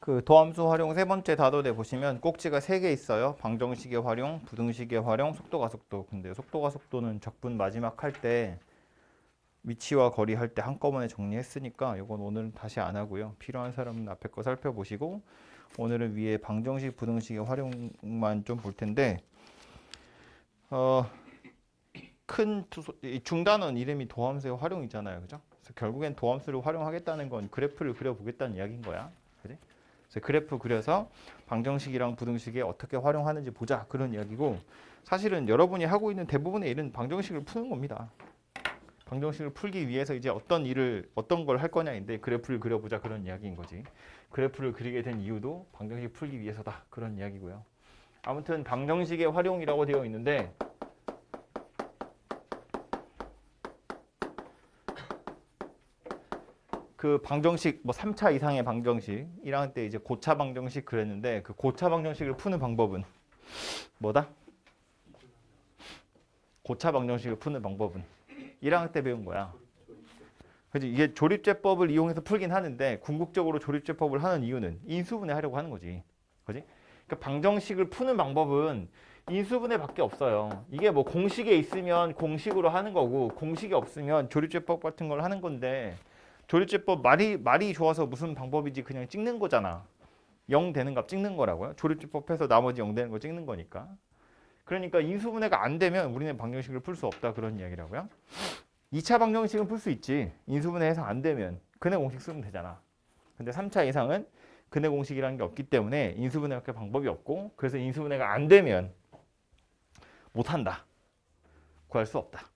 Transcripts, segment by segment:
그 도함수 활용 세 번째 다도대 보시면 꼭지가 3개 있어요. 방정식의 활용, 부등식의 활용, 속도 가속도. 근데 속도 가속도는 적분 마지막 할 때 위치와 거리 할 때 한꺼번에 정리했으니까 이건 오늘은 다시 안 하고요. 필요한 사람은 앞에 거 살펴보시고 오늘은 위에 방정식, 부등식의 활용만 좀 볼 텐데 이 중단원 이름이 도함수의 활용이잖아요. 그죠? 그래서 결국엔 도함수를 활용하겠다는 건 그래프를 그려보겠다는 이야기인 거야. 그지? 그래서 그래프 그려서 방정식이랑 부등식에 어떻게 활용하는지 보자 그런 이야기고 사실은 여러분이 하고 있는 대부분의 일은 방정식을 푸는 겁니다. 방정식을 풀기 위해서 이제 어떤 걸 할 거냐인데 그래프를 그려보자 그런 이야기인 거지. 그래프를 그리게 된 이유도 방정식 풀기 위해서다 그런 이야기고요. 아무튼 방정식의 활용이라고 되어 있는데 그 방정식 뭐 3차 이상의 방정식 1학년 때 이제 고차 방정식 그랬는데 그 고차 방정식을 푸는 방법은 뭐다? 고차 방정식을 푸는 방법은 1학년 때 배운 거야. 그래서 이게 조립제법을 이용해서 풀긴 하는데 궁극적으로 조립제법을 하는 이유는 인수분해 하려고 하는 거지. 그지? 그러니까 방정식을 푸는 방법은 인수분해밖에 없어요. 이게 뭐 공식에 있으면 공식으로 하는 거고 공식이 없으면 조립제법 같은 걸 하는 건데 조립제법 말이 좋아서 무슨 방법이지 그냥 찍는 거잖아. 0 되는 값 찍는 거라고요. 조립제법해서 나머지 0 되는 거 찍는 거니까. 그러니까 인수분해가 안 되면 우리는 방정식을 풀 수 없다 그런 이야기라고요. 2차 방정식은 풀 수 있지. 인수분해해서 안 되면 근해 공식 쓰면 되잖아. 근데 3차 이상은 근해 공식이라는 게 없기 때문에 인수분해할 방법이 없고 그래서 인수분해가 안 되면 못 한다. 구할 수 없다.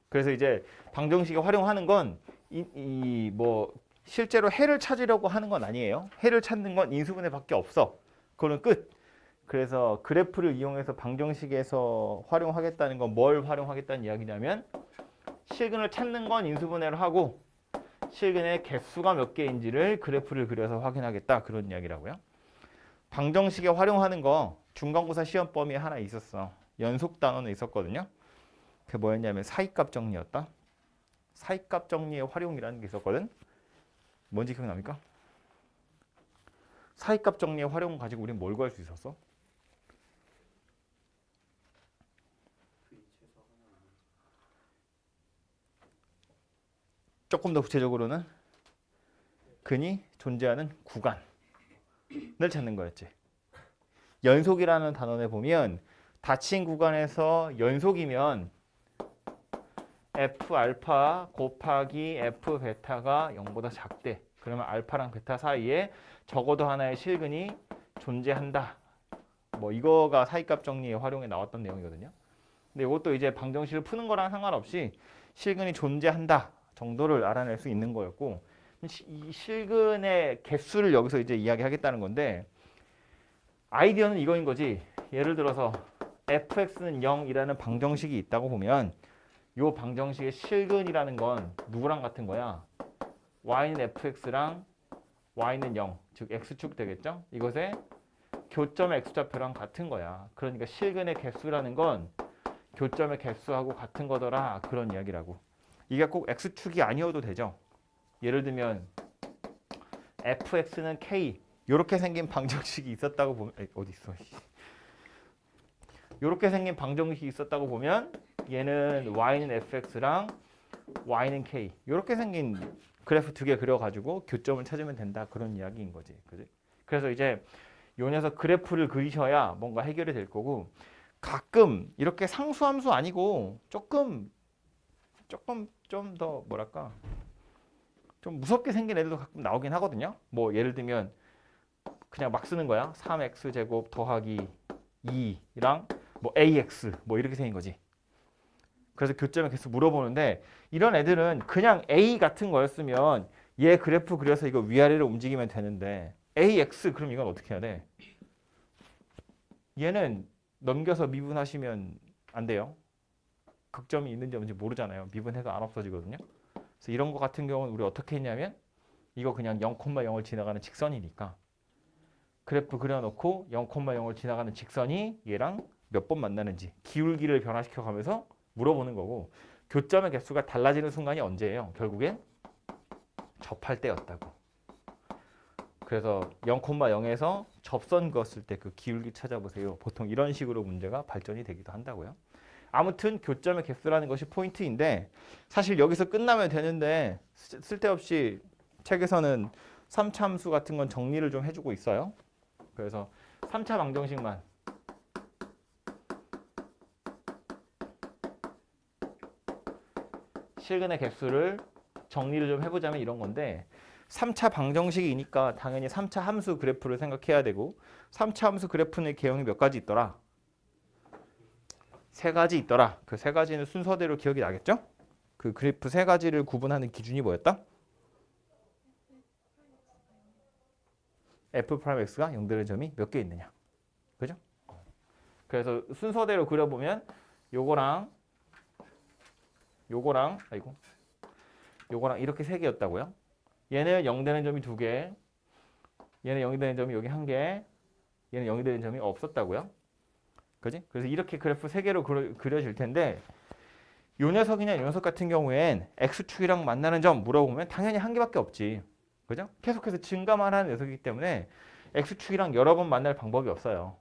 그래서 이제 방정식에 활용하는 건 뭐 실제로 해를 찾으려고 하는 건 아니에요. 해를 찾는 건 인수분해밖에 없어. 그거는 끝. 그래서 그래프를 이용해서 방정식에서 활용하겠다는 건 뭘 활용하겠다는 이야기냐면 실근을 찾는 건 인수분해를 하고 실근의 개수가 몇 개인지를 그래프를 그려서 확인하겠다 그런 이야기라고요. 방정식에 활용하는 거 중간고사 시험 범위에 하나 있었어. 연속 단원에 있었거든요. 그게 뭐였냐면 사이값 정리였다. 사이값 정리의 활용이라는 게 있었거든. 뭔지 기억납니까? 사이값 정리의 활용 가지고 우리는 뭘 구할 수 있었어? 조금 더 구체적으로는 근이 존재하는 구간을 찾는 거였지. 연속이라는 단원에 보면 닫힌 구간에서 연속이면 F 알파 곱하기 F 베타가 0보다 작대. 그러면 알파랑 베타 사이에 적어도 하나의 실근이 존재한다. 뭐 이거가 사이값 정리의 활용에 나왔던 내용이거든요. 근데 이것도 이제 방정식을 푸는 거랑 상관없이 실근이 존재한다 정도를 알아낼 수 있는 거였고 이 실근의 개수를 여기서 이제 이야기하겠다는 건데 아이디어는 이거인 거지. 예를 들어서 fx는 0이라는 방정식이 있다고 보면 이 방정식의 실근이라는 건 누구랑 같은 거야? y는 fx랑 y는 0, 즉 x축 되겠죠? 이것의 교점의 x좌표랑 같은 거야. 그러니까 실근의 개수라는 건 교점의 개수하고 같은 거더라. 그런 이야기라고. 이게 꼭 x축이 아니어도 되죠. 예를 들면 fx는 k 이렇게 생긴 방정식이 있었다고 보면 어디 있어? 이렇게 생긴 방정식이 있었다고 보면 얘는 y는 fx랑 y는 k 이렇게 생긴 그래프 두 개 그려가지고 교점을 찾으면 된다 그런 이야기인 거지. 그지? 그래서 이제 요 녀석 그래프를 그리셔야 뭔가 해결이 될 거고 가끔 이렇게 상수함수 아니고 조금 좀 더 뭐랄까 좀 무섭게 생긴 애들도 가끔 나오긴 하거든요. 뭐 예를 들면 그냥 막 쓰는 거야. 3x 제곱 더하기 2랑 뭐 ax 뭐 이렇게 생긴 거지. 그래서 교점의 개수 물어보는데 이런 애들은 그냥 a 같은 거였으면 얘 그래프 그려서 이거 위아래로 움직이면 되는데 ax 그럼 이건 어떻게 해야 돼? 얘는 넘겨서 미분하시면 안 돼요. 극점이 있는지 없는지 모르잖아요. 미분해도 안 없어지거든요. 그래서 이런 거 같은 경우는 우리 어떻게 했냐면 이거 그냥 0,0을 지나가는 직선이니까 그래프 그려놓고 0,0을 지나가는 직선이 얘랑 몇 번 만나는지 기울기를 변화시켜 가면서 물어보는 거고 교점의 개수가 달라지는 순간이 언제예요? 결국엔 접할 때였다고. 그래서 0,0에서 접선 그었을 때 그 기울기 찾아보세요. 보통 이런 식으로 문제가 발전이 되기도 한다고요. 아무튼 교점의 개수라는 것이 포인트인데 사실 여기서 끝나면 되는데 쓸데없이 책에서는 3차 함수 같은 건 정리를 좀 해주고 있어요. 그래서 3차 방정식만 실근의 개수를 정리를 좀 해보자면 이런 건데 3차 방정식이니까 당연히 3차 함수 그래프를 생각해야 되고 3차 함수 그래프는 개형이 몇 가지 있더라? 3가지 있더라. 그 3가지는 순서대로 기억이 나겠죠? 그 그래프 3가지를 구분하는 기준이 뭐였다? f'x가 0되는 점이 몇 개 있느냐. 그죠? 그래서 순서대로 그려보면 요거랑 요거랑 이렇게 3개였다고요. 얘는 0 되는 점이 2개, 얘는 0이 되는 점이 여기 1개, 얘는 0이 되는 점이 없었다고요. 그지? 그래서 이렇게 그래프 3개로 그려질 텐데 요 녀석이냐 이 녀석 같은 경우엔 x축이랑 만나는 점 물어보면 당연히 1개밖에 없지. 그죠? 계속해서 증가만 하는 녀석이기 때문에 x축이랑 여러 번 만날 방법이 없어요.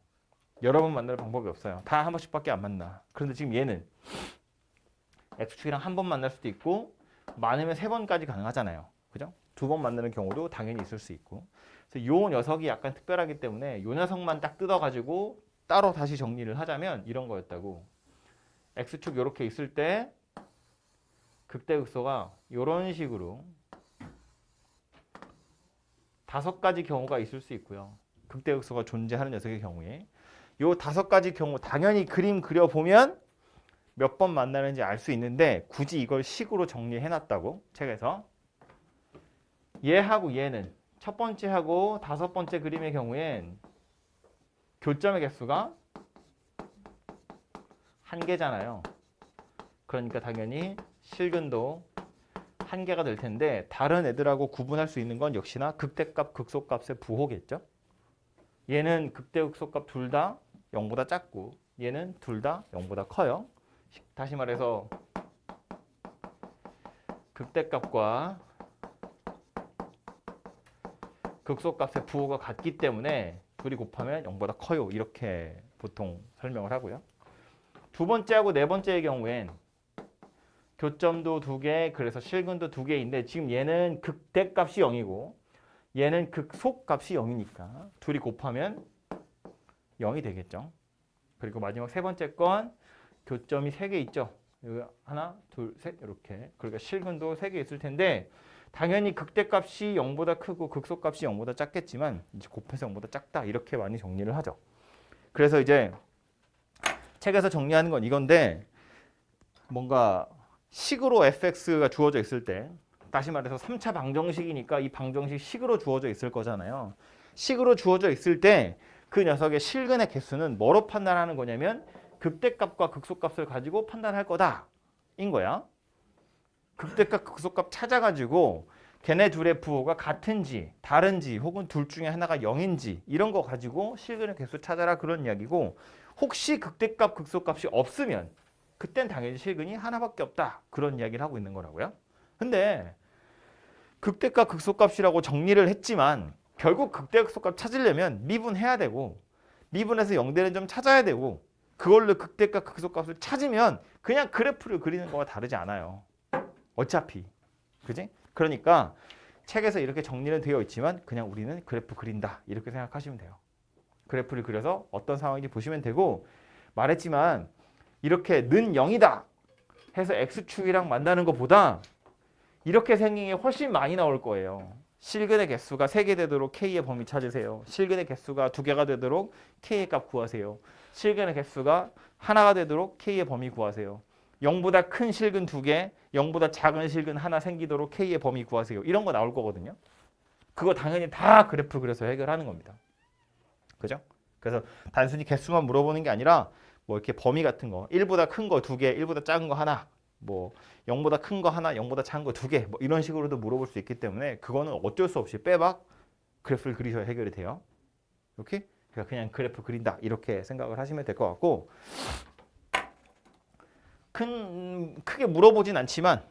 여러 번 만날 방법이 없어요. 다 한 번씩밖에 안 만나. 그런데 지금 얘는 x축이랑 한 번 만날 수도 있고 많으면 3번까지 가능하잖아요. 그죠? 2번 만나는 경우도 당연히 있을 수 있고. 그래서 요 녀석이 약간 특별하기 때문에 요 녀석만 딱 뜯어가지고 따로 다시 정리를 하자면 이런 거였다고. x축 이렇게 있을 때 극대극소가 이런 식으로 5가지 경우가 있을 수 있고요. 극대극소가 존재하는 녀석의 경우에 요 5가지 경우 당연히 그림 그려보면 몇 번 만나는지 알 수 있는데 굳이 이걸 식으로 정리해놨다고 책에서. 얘하고 얘는 첫 번째하고 5번째 그림의 경우엔 교점의 개수가 1개잖아요. 그러니까 당연히 실근도 1개가 될 텐데 다른 애들하고 구분할 수 있는 건 역시나 극대값, 극소값의 부호겠죠. 얘는 극대, 극소값 둘 다 0보다 작고 얘는 둘 다 0보다 커요. 다시 말해서 극대값과 극소값의 부호가 같기 때문에 둘이 곱하면 0보다 커요. 이렇게 보통 설명을 하고요. 두 번째하고 네 번째의 경우엔 교점도 2개, 그래서 실근도 2개인데 지금 얘는 극대값이 0이고 얘는 극소값이 0이니까 둘이 곱하면 0이 되겠죠. 그리고 마지막 세 번째 건 교점이 3개 있죠. 여기 하나, 둘, 셋 이렇게. 그러니까 실근도 3개 있을 텐데 당연히 극대값이 0보다 크고 극소값이 0보다 작겠지만 이제 곱해서 0보다 작다 이렇게 많이 정리를 하죠. 그래서 이제 책에서 정리하는 건 이건데 뭔가 식으로 fx가 주어져 있을 때 다시 말해서 3차 방정식이니까 이 방정식 식으로 주어져 있을 거잖아요. 식으로 주어져 있을 때 그 녀석의 실근의 개수는 뭐로 판단하는 거냐면 극대값과 극소값을 가지고 판단할 거다 인 거야. 극대값, 극소값 찾아가지고 걔네 둘의 부호가 같은지 다른지 혹은 둘 중에 하나가 0인지 이런 거 가지고 실근의 개수 찾아라 그런 이야기고 혹시 극대값, 극소값이 없으면 그땐 당연히 실근이 하나밖에 없다 그런 이야기를 하고 있는 거라고요. 근데 극대값, 극소값이라고 정리를 했지만 결국 극대, 극소값 찾으려면 미분해야 되고 미분해서 0 되는 점 찾아야 되고 그걸로 극대값, 극소값을 찾으면 그냥 그래프를 그리는 거와 다르지 않아요. 어차피. 그지? 그러니까 책에서 이렇게 정리는 되어 있지만 그냥 우리는 그래프 그린다 이렇게 생각하시면 돼요. 그래프를 그려서 어떤 상황인지 보시면 되고 말했지만 이렇게 는 0이다 해서 x축이랑 만나는 것보다 이렇게 생긴 게 훨씬 많이 나올 거예요. 실근의 개수가 3개 되도록 k의 범위 찾으세요. 실근의 개수가 2개가 되도록 k의 값 구하세요. 실근의 개수가 하나가 되도록 k의 범위 구하세요. 0보다 큰 실근 2개, 0보다 작은 실근 하나 생기도록 k의 범위 구하세요. 이런 거 나올 거거든요. 그거 당연히 다 그래프 그려서 해결하는 겁니다. 그죠? 그래서 단순히 개수만 물어보는 게 아니라 뭐 이렇게 범위 같은 거 1보다 큰 거 2개, 1보다 작은 거 하나 뭐 0보다 큰 거 하나, 0보다 작은 거 2개 뭐 이런 식으로도 물어볼 수 있기 때문에 그거는 어쩔 수 없이 빼박 그래프를 그리셔야 해결이 돼요. 이렇게 그러니까 그냥 그래프 그린다 이렇게 생각을 하시면 될 것 같고 크게 물어보진 않지만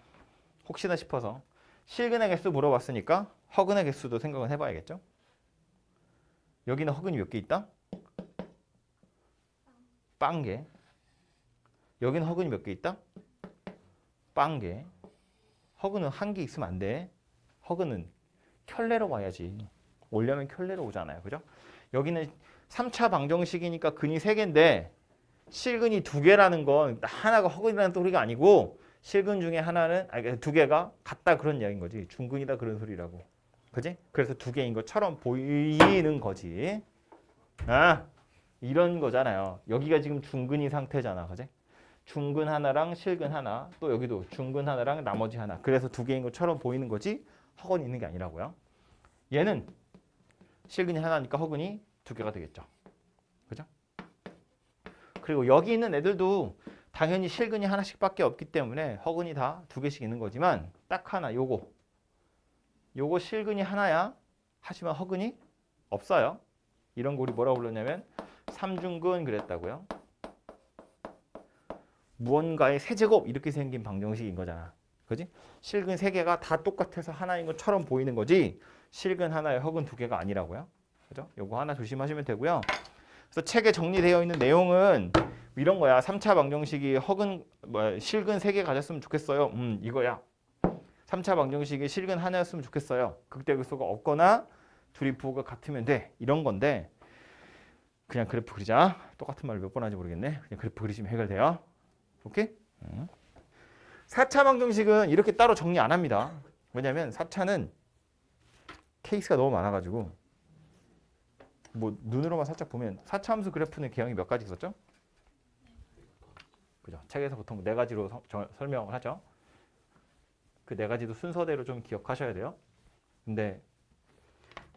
혹시나 싶어서 실근의 개수 물어봤으니까 허근의 개수도 생각은 해봐야겠죠. 여기는 허근이 몇 개 있다? 빵개. 여기는 허근이 몇 개 있다? 빵개. 허근은 한 개 있으면 안 돼. 허근은 켤레로 와야지. 오려면 켤레로 오잖아요. 그죠? 여기는 3차 방정식이니까 근이 3개인데 실근이 2개라는 건 하나가 허근이라는 소리가 아니고 실근 중에 하나는 2개가 같다 그런 이야기인 거지. 중근이다 그런 소리라고. 그지? 그래서 2개인 것처럼 보이는 거지. 아, 이런 거잖아요. 여기가 지금 중근이 상태잖아. 그지? 중근 하나랑 실근 하나, 또 여기도 중근 하나랑 나머지 하나. 그래서 2개인 것처럼 보이는 거지 허근이 있는 게 아니라고요. 얘는 실근이 하나니까 허근이 2개가 되겠죠. 그죠? 그리고 여기 있는 애들도 당연히 실근이 하나씩밖에 없기 때문에 허근이 다 2개씩 있는 거지만 딱 하나 요거 실근이 하나야. 하지만 허근이 없어요. 이런 거 우리 뭐라고 불렀냐면 삼중근 그랬다고요. 무언가의 세제곱 이렇게 생긴 방정식인 거잖아. 그지? 실근 3개가 다 똑같아서 하나인 것처럼 보이는 거지 실근 하나에 허근 2개가 아니라고요. 그죠? 요거 하나 조심하시면 되고요. 그래서 책에 정리되어 있는 내용은 이런 거야. 3차 방정식이 실근 3개 가졌으면 좋겠어요. 이거야. 3차 방정식이 실근 하나였으면 좋겠어요. 극대극소가 없거나 둘이 부호가 같으면 돼. 이런 건데 그냥 그래프 그리자. 똑같은 말을 몇 번 하는지 모르겠네. 그냥 그래프 그리시면 해결돼요. 오케이? 4차 방정식은 이렇게 따로 정리 안 합니다. 왜냐면 4차는 케이스가 너무 많아가지고 뭐 눈으로만 살짝 보면 4차 함수 그래프는 개형이 몇 가지 있었죠? 그죠? 책에서 보통 4가지로 설명을 하죠. 그 4가지도 순서대로 좀 기억하셔야 돼요. 근데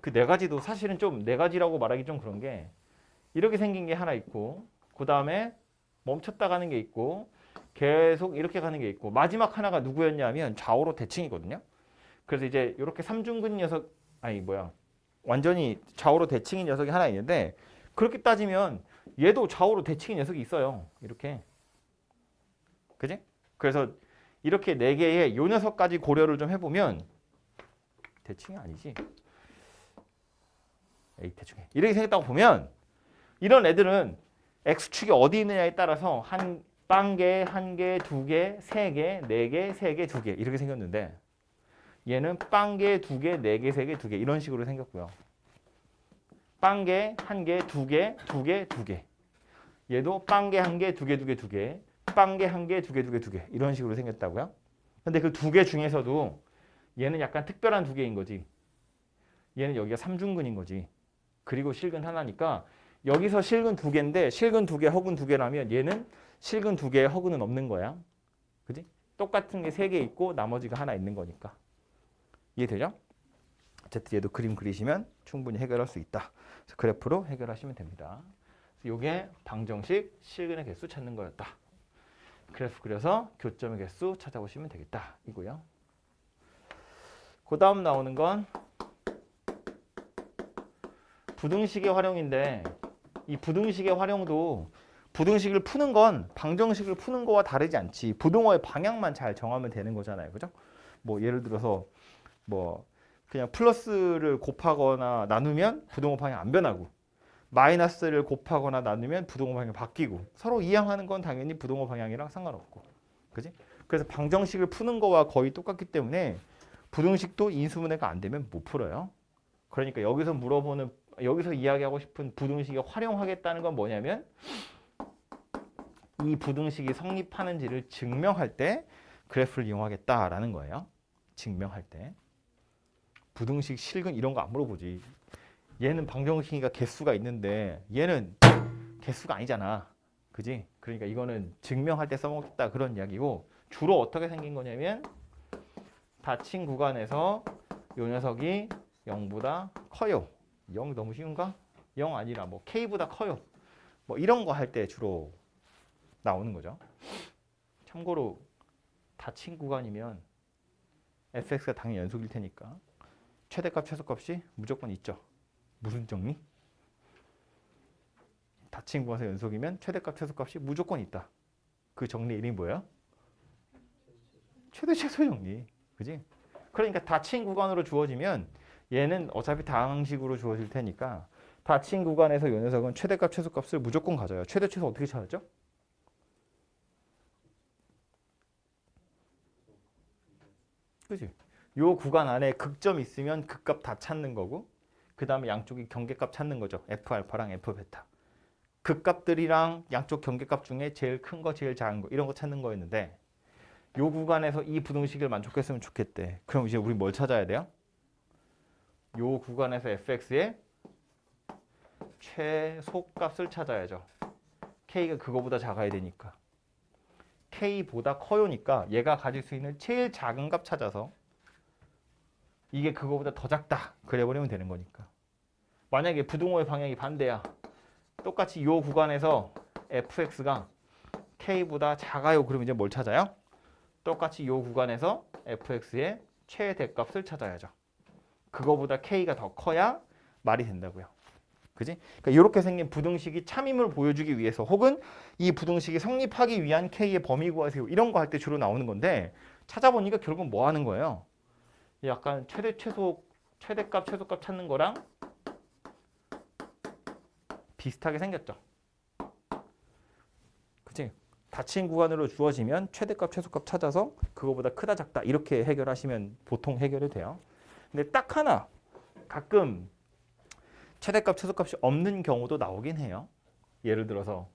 그 4가지도 사실은 좀 4가지라고 말하기 좀 그런 게 이렇게 생긴 게 하나 있고 그 다음에 멈췄다 가는 게 있고 계속 이렇게 가는 게 있고 마지막 하나가 누구였냐면 좌우로 대칭이거든요. 그래서 이제 이렇게 삼중근 녀석 완전히 좌우로 대칭인 녀석이 하나 있는데 그렇게 따지면 얘도 좌우로 대칭인 녀석이 있어요. 이렇게. 그지? 그래서 이렇게 4개의 요 녀석까지 고려를 좀 해보면 대칭이 아니지. 에이 대충해. 이렇게 생겼다고 보면 이런 애들은 X축이 어디 있느냐에 따라서 한 빵개, 1개, 2개, 3개, 4개, 3개, 2개 이렇게 생겼는데 얘는 빵개, 2개, 4개, 3개, 2개 이런 식으로 생겼고요. 빵개, 1개, 2개, 2개, 2개. 얘도 빵개, 1개, 2개, 2개, 2개. 빵개, 1개, 2개, 2개, 2개. 이런 식으로 생겼다고요. 근데 그 2개 중에서도 얘는 약간 특별한 2개인 거지. 얘는 여기가 삼중근인 거지. 그리고 실근 하나니까 여기서 실근 2개인데 실근 2개, 허근 2개라면 얘는 실근 2개에 허근은 없는 거야. 그지? 똑같은 게 3개 있고 나머지가 하나 있는 거니까. 이해되죠? 어쨌든 얘도 그림 그리시면 충분히 해결할 수 있다. 그래서 그래프로 해결하시면 됩니다. 이게 방정식 실근의 개수 찾는 거였다. 그래프 그려서 교점의 개수 찾아보시면 되겠다. 이고요. 그 다음 나오는 건 부등식의 활용인데 이 부등식의 활용도 부등식을 푸는 건 방정식을 푸는 거와 다르지 않지. 부등호의 방향만 잘 정하면 되는 거잖아요. 그죠? 뭐 예를 들어서 뭐 그냥 플러스를 곱하거나 나누면 부등호 방향 안 변하고 마이너스를 곱하거나 나누면 부등호 방향이 바뀌고 서로 이항하는 건 당연히 부등호 방향이랑 상관없고. 그지? 그래서 방정식을 푸는 거와 거의 똑같기 때문에 부등식도 인수분해가 안 되면 못 풀어요. 그러니까 여기서 이야기하고 싶은 부등식에 활용하겠다는 건 뭐냐면 이 부등식이 성립하는지를 증명할 때 그래프를 이용하겠다라는 거예요. 증명할 때. 부등식, 실근 이런 거 안 물어보지. 얘는 방정식이니까 개수가 있는데 얘는 개수가 아니잖아. 그지? 그러니까 이거는 증명할 때 써먹겠다 그런 이야기고 주로 어떻게 생긴 거냐면 닫힌 구간에서 요 녀석이 0보다 커요. 0 너무 쉬운가? 0 아니라 뭐 K보다 커요. 뭐 이런 거 할 때 주로 나오는 거죠. 참고로 닫힌 구간이면 fx가 당연히 연속일 테니까 최대값, 최소값이 무조건 있죠. 무슨 정리? 닫힌 구간에서 연속이면 최대값, 최소값이 무조건 있다. 그 정리 이름이 뭐예요? 최대, 최소 정리. 그지? 그러니까 닫힌 구간으로 주어지면 얘는 어차피 다항식으로 주어질 테니까 닫힌 구간에서 요 녀석은 최대값 최소값을 무조건 가져요. 최대 최소 어떻게 찾았죠? 그지? 요 구간 안에 극점 있으면 극값 다 찾는 거고 그 다음에 양쪽이 경계값 찾는 거죠. F알파랑 F베타. 극값들이랑 양쪽 경계값 중에 제일 큰 거, 제일 작은 거 이런 거 찾는 거였는데 요 구간에서 이 부등식을 만족했으면 좋겠대. 그럼 이제 우리 뭘 찾아야 돼요? 요 구간에서 fx의 최소값을 찾아야죠. k가 그거보다 작아야 되니까. k보다 커요니까 얘가 가질 수 있는 제일 작은 값 찾아서 이게 그거보다 더 작다. 그래버리면 되는 거니까. 만약에 부등호의 방향이 반대야. 똑같이 요 구간에서 fx가 k보다 작아요. 그러면 이제 뭘 찾아요? 똑같이 요 구간에서 fx의 최대값을 찾아야죠. 그거보다 k가 더 커야 말이 된다고요. 그지? 그러니까 이렇게 생긴 부등식이 참임을 보여주기 위해서 혹은 이 부등식이 성립하기 위한 k의 범위 구하세요. 이런 거 할 때 주로 나오는 건데 찾아보니까 결국은 뭐 하는 거예요? 약간 최대값, 최소값 찾는 거랑 비슷하게 생겼죠. 그치? 닫힌 구간으로 주어지면 최대값, 최소값 찾아서 그거보다 크다, 작다 이렇게 해결하시면 보통 해결이 돼요. 근데 딱 하나 가끔 최대값, 최소값이 없는 경우도 나오긴 해요. 예를 들어서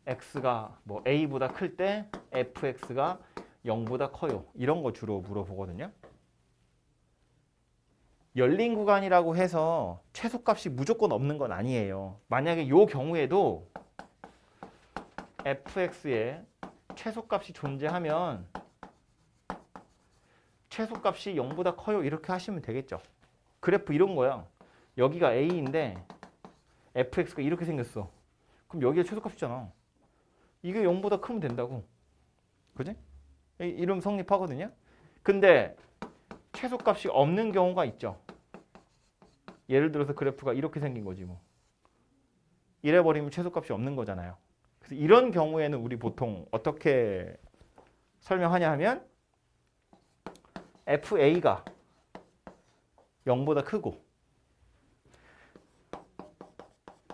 x가 뭐 a보다 클 때 fx가 0보다 커요. 이런 거 주로 물어보거든요. 열린 구간이라고 해서 최소값이 무조건 없는 건 아니에요. 만약에 이 경우에도 fx에 최소값이 존재하면 최소값이 0보다 커요. 이렇게 하시면 되겠죠. 그래프 이런 거야. 여기가 a인데 fx가 이렇게 생겼어. 그럼 여기가 최소값이잖아. 이게 0보다 크면 된다고. 그지? 이러면 성립하거든요. 근데 최소값이 없는 경우가 있죠. 예를 들어서 그래프가 이렇게 생긴 거지 뭐. 이래 버리면 최소값이 없는 거잖아요. 그래서 이런 경우에는 우리 보통 어떻게 설명하냐 하면 FA가 0보다 크고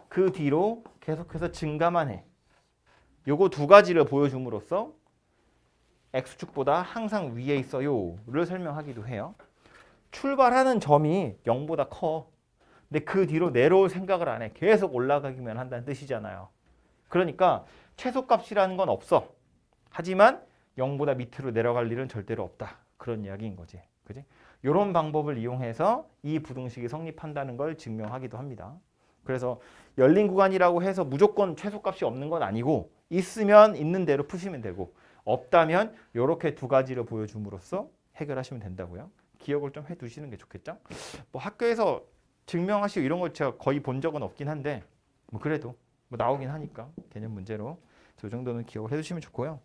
그 뒤로 계속해서 증가만 해. 요거 두 가지를 보여줌으로써 X축보다 항상 위에 있어요를 설명하기도 해요. 출발하는 점이 0보다 커. 근데 그 뒤로 내려올 생각을 안 해. 계속 올라가기만 한다는 뜻이잖아요. 그러니까 최소값이라는 건 없어. 하지만 0보다 밑으로 내려갈 일은 절대로 없다. 그런 이야기인 거지. 그지? 이런 방법을 이용해서 이 부등식이 성립한다는 걸 증명하기도 합니다. 그래서 열린 구간이라고 해서 무조건 최소값이 없는 건 아니고 있으면 있는 대로 푸시면 되고 없다면 이렇게 두 가지를 보여줌으로써 해결하시면 된다고요. 기억을 좀 해두시는 게 좋겠죠? 뭐 학교에서 증명하시고 이런 걸 제가 거의 본 적은 없긴 한데 뭐 그래도 뭐 나오긴 하니까 개념 문제로 이 정도는 기억을 해두시면 좋고요.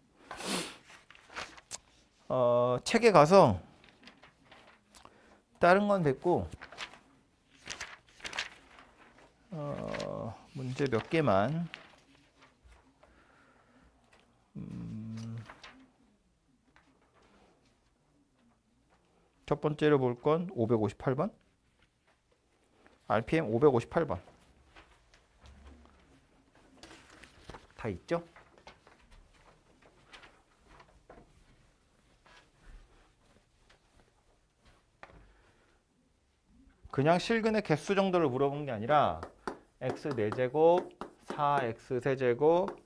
책에 가서 다른 건 됐고 문제 몇 개만 첫 번째로 볼 건 558번 RPM 558번 다 있죠? 그냥 실근의 개수 정도를 물어본 게 아니라 x 4제곱, 4x 세제곱,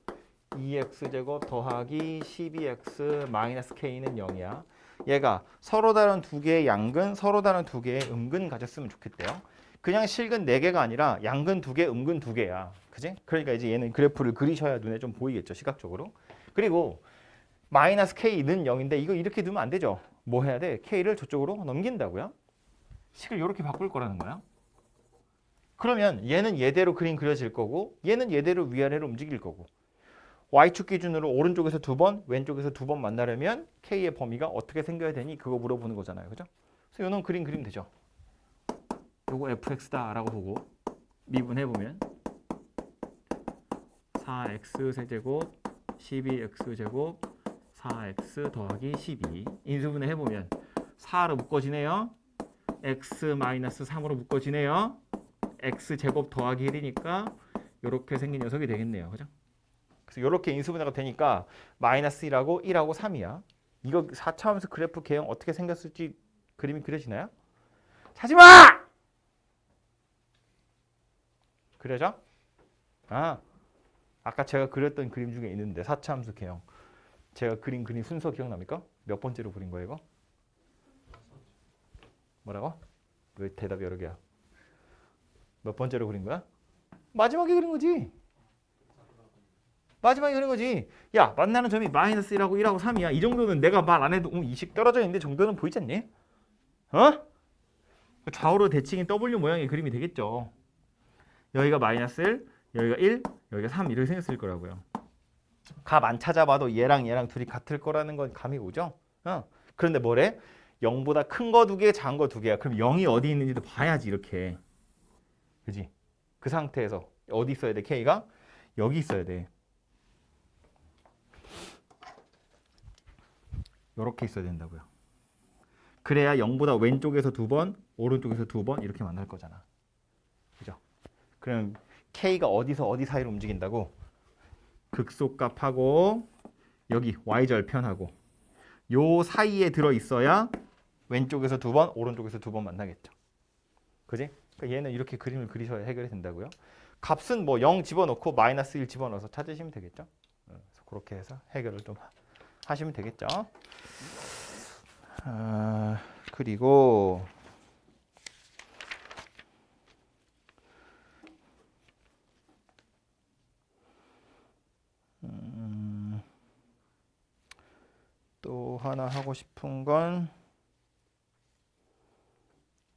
2x제곱 더하기 12x 마이너스 k는 0이야. 얘가 서로 다른 두 개의 양근, 서로 다른 두 개의 음근 가졌으면 좋겠대요. 그냥 실근 4개가 아니라 양근 2개, 음근 2개야. 그지? 그러니까 이제 얘는 그래프를 그리셔야 눈에 좀 보이겠죠, 시각적으로. 그리고 마이너스 k는 0인데 이거 이렇게 두면 안 되죠. 뭐 해야 돼? k를 저쪽으로 넘긴다고요? 식을 이렇게 바꿀 거라는 거야. 그러면 얘는 얘대로 그림 그려질 거고 얘는 얘대로 위아래로 움직일 거고 y축 기준으로 오른쪽에서 2번, 왼쪽에서 2번 만나려면 k의 범위가 어떻게 생겨야 되니? 그거 물어보는 거잖아요. 그죠? 그래서 이런 그림 그리면 되죠. 요거 fx다 라고 보고 미분해보면 4x 세제곱 12x제곱 4x 더하기 12 인수분해 해보면 4로 묶어지네요. x-3으로 묶어지네요. x제곱 더하기 1이니까 이렇게 생긴 녀석이 되겠네요. 그죠? 그래서 이렇게 인수분해가 되니까 마이너스 1하고 1하고 3이야. 이거 4차함수 그래프 개형 어떻게 생겼을지 그림이 그려지나요? 찾지마! 그려져? 아까 제가 그렸던 그림 중에 있는데 4차함수 개형. 제가 그린 그림 순서 기억납니까? 몇 번째로 그린 거예요, 이거? 뭐라고? 왜 대답이 여러 개야? 몇 번째로 그린 거야? 마지막에 그린 거지. 마지막에 그린 거지. 야, 만나는 점이 마이너스 1하고 1하고 3이야. 이 정도는 내가 말 안 해도 이식 떨어져 있는데 정도는 보이지 않니? 어? 좌우로 대칭인 W 모양의 그림이 되겠죠. 여기가 마이너스 1, 여기가 1, 여기가 3 이렇게 생겼을 거라고요. 값 안 찾아봐도 얘랑 얘랑 둘이 같을 거라는 건 감이 오죠? 그런데 뭐래? 0보다 큰 거 두 개, 작은 거 두 개야. 그럼 0이 어디 있는지도 봐야지 이렇게. 그지? 그 상태에서 어디 있어야 돼? K가? 여기 있어야 돼. 이렇게 있어야 된다고요. 그래야 0보다 왼쪽에서 두 번, 오른쪽에서 두 번 이렇게 만날 거잖아. 그죠? 그럼 K가 어디서 어디 사이로 움직인다고? 극소값하고 여기 y절편하고 요 사이에 들어 있어야 왼쪽에서 두 번, 오른쪽에서 두 번 만나겠죠. 그지? 그러니까 얘는 이렇게 그림을 그리셔야 해결이 된다고요. 값은 뭐 0 집어넣고 마이너스 1 집어넣어서 찾으시면 되겠죠. 그래서 그렇게 해서 해결을 좀 하시면 되겠죠. 그리고 또 하나 하고 싶은 건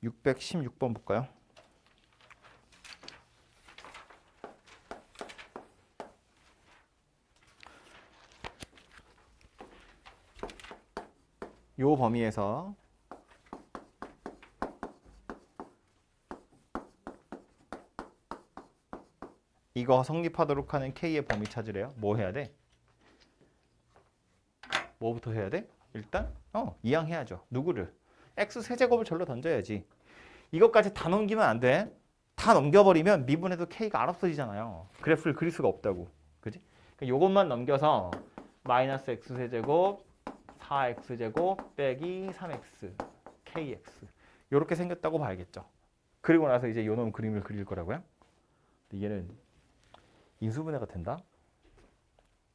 616번 볼까요? 요 범위에서 이거 성립하도록 하는 K의 범위 찾으래요. 뭐 해야 돼? 뭐부터 해야 돼? 일단 이항해야죠. 누구를? X 세제곱을 절로 던져야지. 이것까지 다 넘기면 안 돼. 다 넘겨버리면 미분해도 K가 안 없어지잖아요. 그래프를 그릴 수가 없다고. 그지? 그러니까 요것만 넘겨서 마이너스 X 세제곱 4X제곱 빼기 3X KX 이렇게 생겼다고 봐야겠죠. 그리고 나서 이제 요놈 그림을 그릴 거라고요. 근데 얘는 인수분해가 된다?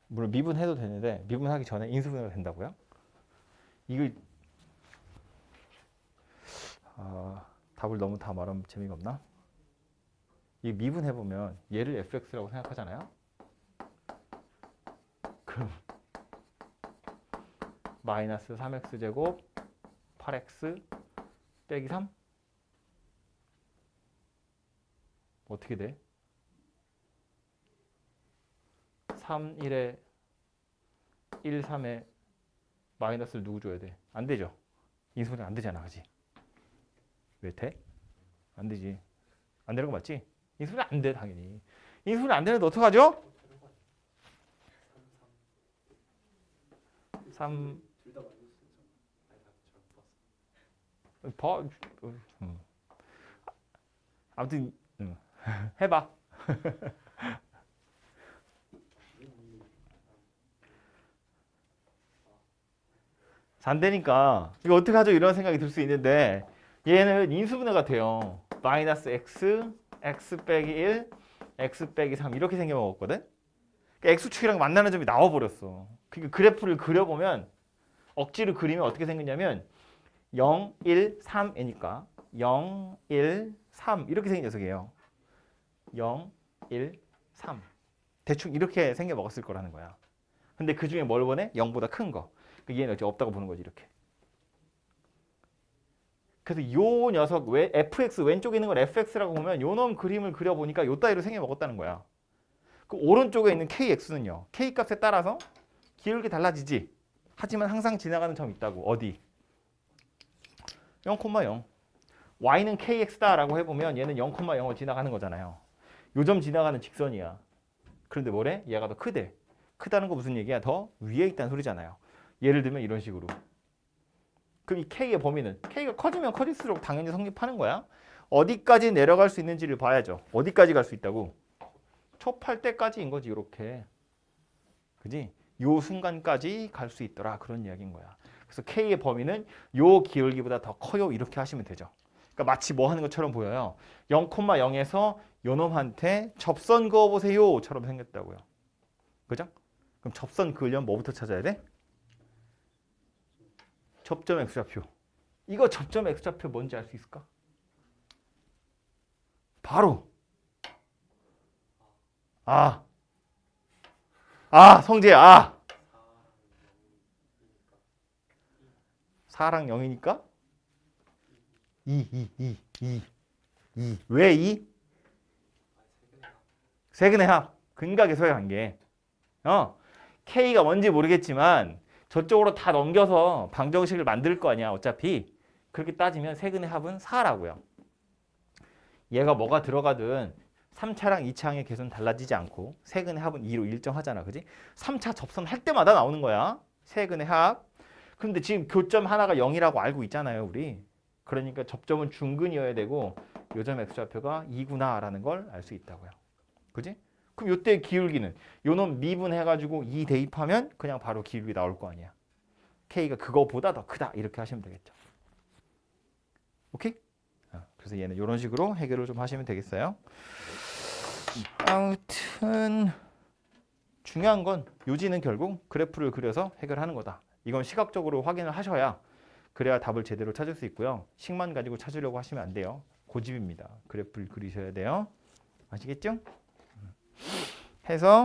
물론 미분해도 되는데 미분하기 전에 인수분해가 된다고요? 이거 답을 너무 다 말하면 재미가 없나? 이 미분해보면 얘를 fx라고 생각하잖아요. 그럼 마이너스 3x제곱 8x 빼기 3? 어떻게 돼? 3, 1에 1, 3에 마이너스를 누구 줘야 돼? 안 되죠? 인수분해 안 되잖아, 그지? 왜 돼? 안 되지. 안 되는 거 맞지? 인수분해 안 돼, 당연히. 인수분해 안 되는데 어떡하죠? 3 아무튼 해봐. 안 되니까 이거 어떻게 하죠? 이런 생각이 들 수 있는데 얘는 인수분해가 돼요. 마이너스 x, x 빼기 1, x 빼기 3 이렇게 생겨먹었거든? 그러니까 x축이랑 만나는 점이 나와버렸어. 그러니까 그래프를 그려보면 억지로 그리면 어떻게 생겼냐면 0, 1, 3이니까 0, 1, 3 이렇게 생긴 녀석이에요. 0, 1, 3 대충 이렇게 생겨먹었을 거라는 거야. 근데 그 중에 뭘 보내? 0보다 큰 거. 얘는 어째 없다고 보는 거지 이렇게. 그래서 요 녀석 fx 왼쪽에 있는 걸 fx라고 보면 요 놈 그림을 그려보니까 요 따위로 생겨먹었다는 거야. 그 오른쪽에 있는 kx는요. k 값에 따라서 기울기 달라지지. 하지만 항상 지나가는 점이 있다고. 어디? 0,0. y는 kx다라고 해보면 얘는 0,0을 지나가는 거잖아요. 요 점 지나가는 직선이야. 그런데 뭐래? 얘가 더 크대. 크다는 거 무슨 얘기야? 더 위에 있다는 소리잖아요. 예를 들면 이런 식으로. 그럼 이 k의 범위는 k가 커지면 커질수록 당연히 성립하는 거야. 어디까지 내려갈 수 있는지를 봐야죠. 어디까지 갈 수 있다고? 접할 때까지인 거지, 이렇게. 그지? 요 순간까지 갈 수 있더라. 그런 이야기인 거야. 그래서 K의 범위는 요 기울기보다 더 커요. 이렇게 하시면 되죠. 그러니까 마치 뭐 하는 것처럼 보여요. 0,0에서 요놈한테 접선 그어보세요. 처럼 생겼다고요. 그죠? 그럼 접선 그으려면 뭐부터 찾아야 돼? 접점 X좌표. 이거 접점 X좌표 뭔지 알 수 있을까? 바로 성재야. 4랑 0이니까 2. 왜 2? 세근의 합. 근각에서의 관계. K가 뭔지 모르겠지만 저쪽으로 다 넘겨서 방정식을 만들 거 아니야. 어차피. 그렇게 따지면 세근의 합은 4라고요. 얘가 뭐가 들어가든 3차랑 2차항의 개수는 달라지지 않고 세근의 합은 2로 일정하잖아. 그지? 3차 접선할 때마다 나오는 거야. 세근의 합. 근데 지금 교점 하나가 0이라고 알고 있잖아요. 우리. 그러니까 접점은 중근이어야 되고 요점 X좌표가 2구나 라는 걸 알 수 있다고요. 그지? 그럼 요때 기울기는 요놈 미분해가지고 2 대입하면 그냥 바로 기울기 나올 거 아니야. K가 그거보다 더 크다. 이렇게 하시면 되겠죠. 오케이? 그래서 얘는 이런 식으로 해결을 좀 하시면 되겠어요. 아무튼 중요한 건 요지는 결국 그래프를 그려서 해결하는 거다. 이건 시각적으로 확인을 하셔야 그래야 답을 제대로 찾을 수 있고요. 식만 가지고 찾으려고 하시면 안 돼요. 고집입니다. 그래프를 그리셔야 돼요. 아시겠죠? 해서